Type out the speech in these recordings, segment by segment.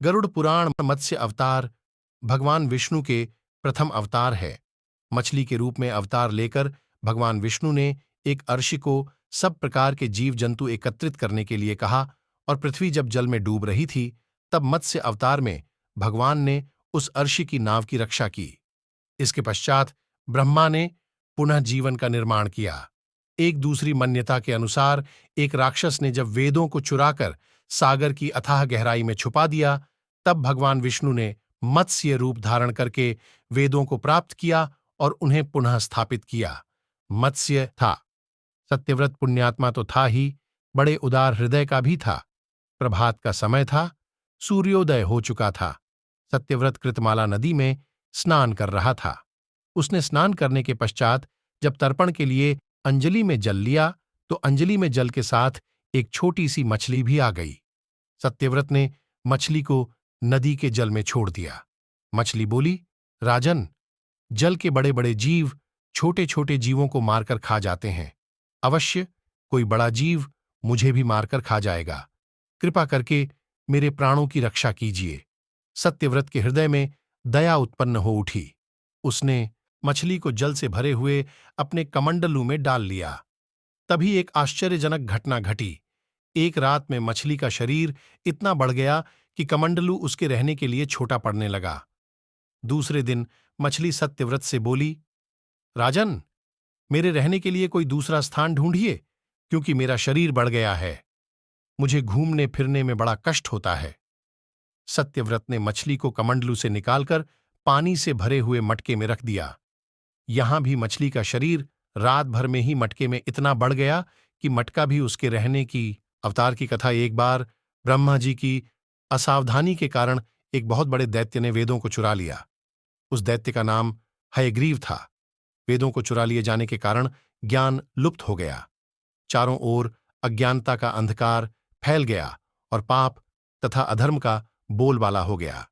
गरुड़ पुराण मत्स्य अवतार भगवान विष्णु के प्रथम अवतार है। मछली के रूप में अवतार लेकर भगवान विष्णु ने एक अर्षि को सब प्रकार के जीव जंतु एकत्रित करने के लिए कहा और पृथ्वी जब जल में डूब रही थी तब मत्स्य अवतार में भगवान ने उस अर्षि की नाव की रक्षा की। इसके पश्चात ब्रह्मा ने पुनः जीवन का निर्माण किया। एक दूसरी मान्यता के अनुसार एक राक्षस ने जब वेदों को चुराकर सागर की अथाह गहराई में छुपा दिया तब भगवान विष्णु ने मत्स्य रूप धारण करके वेदों को प्राप्त किया और उन्हें पुनः स्थापित किया। मत्स्य था, सत्यव्रत पुण्यात्मा तो था ही, बड़े उदार हृदय का भी था। प्रभात का समय था, सूर्योदय हो चुका था। सत्यव्रत कृतमाला नदी में स्नान कर रहा था। उसने स्नान करने के पश्चात जब तर्पण के लिए अंजलि में जल लिया तो अंजलि में जल के साथ एक छोटी सी मछली भी आ गई। सत्यव्रत ने मछली को नदी के जल में छोड़ दिया। मछली बोली, राजन, जल के बड़े बड़े जीव छोटे छोटे जीवों को मारकर खा जाते हैं। अवश्य कोई बड़ा जीव मुझे भी मारकर खा जाएगा। कृपा करके मेरे प्राणों की रक्षा कीजिए। सत्यव्रत के हृदय में दया उत्पन्न हो उठी। उसने मछली को जल से भरे हुए अपने कमंडलू में डाल लिया। तभी एक आश्चर्यजनक घटना घटी। एक रात में मछली का शरीर इतना बढ़ गया कि कमंडलू उसके रहने के लिए छोटा पड़ने लगा। दूसरे दिन मछली सत्यव्रत से बोली, राजन, मेरे रहने के लिए कोई दूसरा स्थान ढूंढिए, क्योंकि मेरा शरीर बढ़ गया है। मुझे घूमने फिरने में बड़ा कष्ट होता है। सत्यव्रत ने मछली को कमंडलू से निकालकर पानी से भरे हुए मटके में रख दिया। यहां भी मछली का शरीर रात भर में ही मटके में इतना बढ़ गया कि मटका भी उसके रहने की। अवतार की कथा। एक बार ब्रह्मा जी की असावधानी के कारण एक बहुत बड़े दैत्य ने वेदों को चुरा लिया। उस दैत्य का नाम हयग्रीव था। वेदों को चुरा लिए जाने के कारण ज्ञान लुप्त हो गया। चारों ओर अज्ञानता का अंधकार फैल गया और पाप तथा अधर्म का बोलबाला हो गया।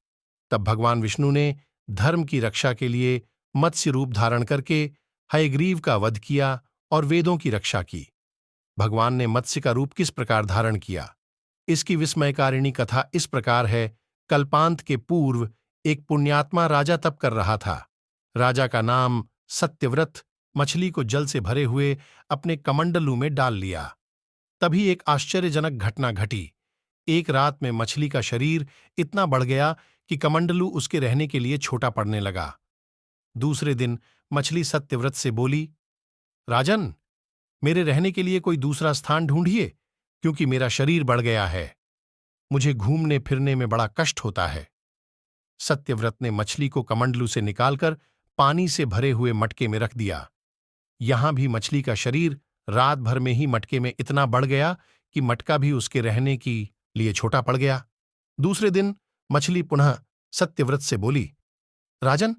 तब भगवान विष्णु ने धर्म की रक्षा के लिए मत्स्य रूप धारण करके हयग्रीव का वध किया और वेदों की रक्षा की। भगवान ने मत्स्य का रूप किस प्रकार धारण किया, इसकी विस्मयकारिणी कथा इस प्रकार है। कल्पांत के पूर्व एक पुण्यात्मा राजा तप कर रहा था। राजा का नाम सत्यव्रत मछली को जल से भरे हुए अपने कमंडलू में डाल लिया। तभी एक आश्चर्यजनक घटना घटी। एक रात में मछली का शरीर इतना बढ़ गया कि कमंडलू उसके रहने के लिए छोटा पड़ने लगा। दूसरे दिन मछली सत्यव्रत से बोली, राजन, मेरे रहने के लिए कोई दूसरा स्थान ढूंढिए, क्योंकि मेरा शरीर बढ़ गया है। मुझे घूमने फिरने में बड़ा कष्ट होता है। सत्यव्रत ने मछली को कमंडलू से निकालकर पानी से भरे हुए मटके में रख दिया। यहां भी मछली का शरीर रात भर में ही मटके में इतना बढ़ गया कि मटका भी उसके रहने की लिए छोटा पड़ गया। दूसरे दिन मछली पुनः सत्यव्रत से बोली, राजन,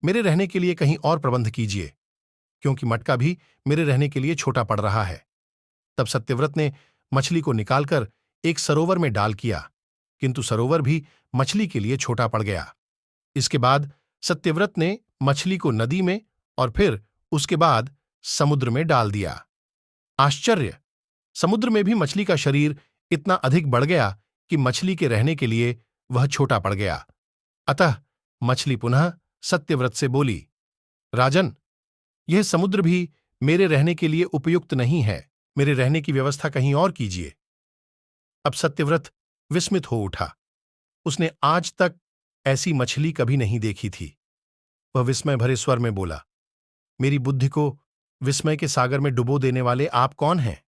मेरे रहने के लिए कहीं और प्रबंध कीजिए, क्योंकि मटका भी मेरे रहने के लिए छोटा पड़ रहा है। तब सत्यव्रत ने मछली को निकालकर एक सरोवर में डाल किया, किंतु सरोवर भी मछली के लिए छोटा पड़ गया। इसके बाद सत्यव्रत ने मछली को नदी में और फिर उसके बाद समुद्र में डाल दिया। आश्चर्य! समुद्र में भी मछली का शरीर इतना अधिक बढ़ गया कि मछली के रहने के लिए वह छोटा पड़ गया। अतः मछली पुनः सत्यव्रत से बोली, राजन, यह समुद्र भी मेरे रहने के लिए उपयुक्त नहीं है। मेरे रहने की व्यवस्था कहीं और कीजिए। अब सत्यव्रत विस्मित हो उठा। उसने आज तक ऐसी मछली कभी नहीं देखी थी। वह विस्मय भरे स्वर में बोला, मेरी बुद्धि को विस्मय के सागर में डुबो देने वाले आप कौन हैं?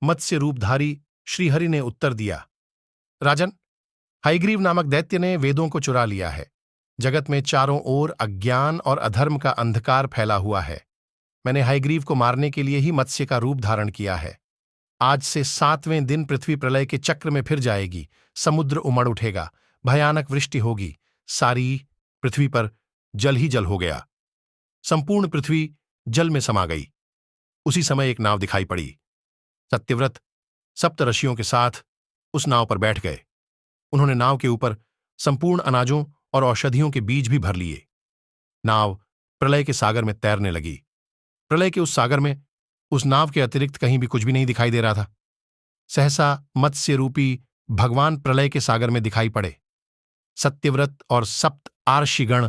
मत्स्य रूपधारी श्रीहरि ने उत्तर दिया, राजन, हयग्रीव नामक दैत्य ने वेदों को चुरा लिया है। जगत में चारों ओर अज्ञान और अधर्म का अंधकार फैला हुआ है। मैंने हयग्रीव को मारने के लिए ही मत्स्य का रूप धारण किया है। आज से 7वें दिन पृथ्वी प्रलय के चक्र में फिर जाएगी। समुद्र उमड़ उठेगा, भयानक वृष्टि होगी। सारी पृथ्वी पर जल ही जल हो गया। संपूर्ण पृथ्वी जल में समा गई। उसी समय एक नाव दिखाई पड़ी। सत्यव्रत सप्तऋषियों के साथ उस नाव पर बैठ गए। उन्होंने नाव के ऊपर संपूर्ण अनाजों और औषधियों के बीज भी भर लिए। नाव प्रलय के सागर में तैरने लगी। प्रलय के उस सागर में उस नाव के अतिरिक्त कहीं भी कुछ भी नहीं दिखाई दे रहा था। सहसा मत्स्य रूपी भगवान प्रलय के सागर में दिखाई पड़े। सत्यव्रत और सप्त आर्षिगण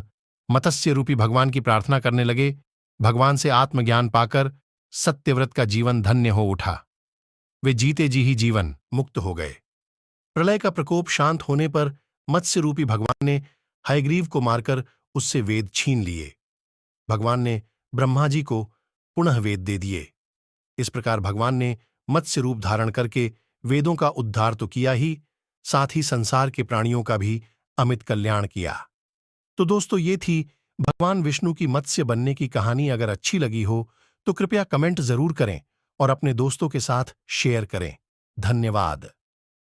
मत्स्य रूपी भगवान की प्रार्थना करने लगे। भगवान से आत्मज्ञान पाकर सत्यव्रत का जीवन धन्य हो उठा। वे जीते जी ही जीवन मुक्त हो गए। प्रलय का प्रकोप शांत होने पर मत्स्य रूपी भगवान ने हयग्रीव को मारकर उससे वेद छीन लिए। भगवान ने ब्रह्मा जी को पुनः वेद दे दिए। इस प्रकार भगवान ने मत्स्य रूप धारण करके वेदों का उद्धार तो किया ही, साथ ही संसार के प्राणियों का भी अमित कल्याण किया। तो दोस्तों, ये थी भगवान विष्णु की मत्स्य बनने की कहानी। अगर अच्छी लगी हो तो कृपया कमेंट जरूर करें और अपने दोस्तों के साथ शेयर करें। धन्यवाद।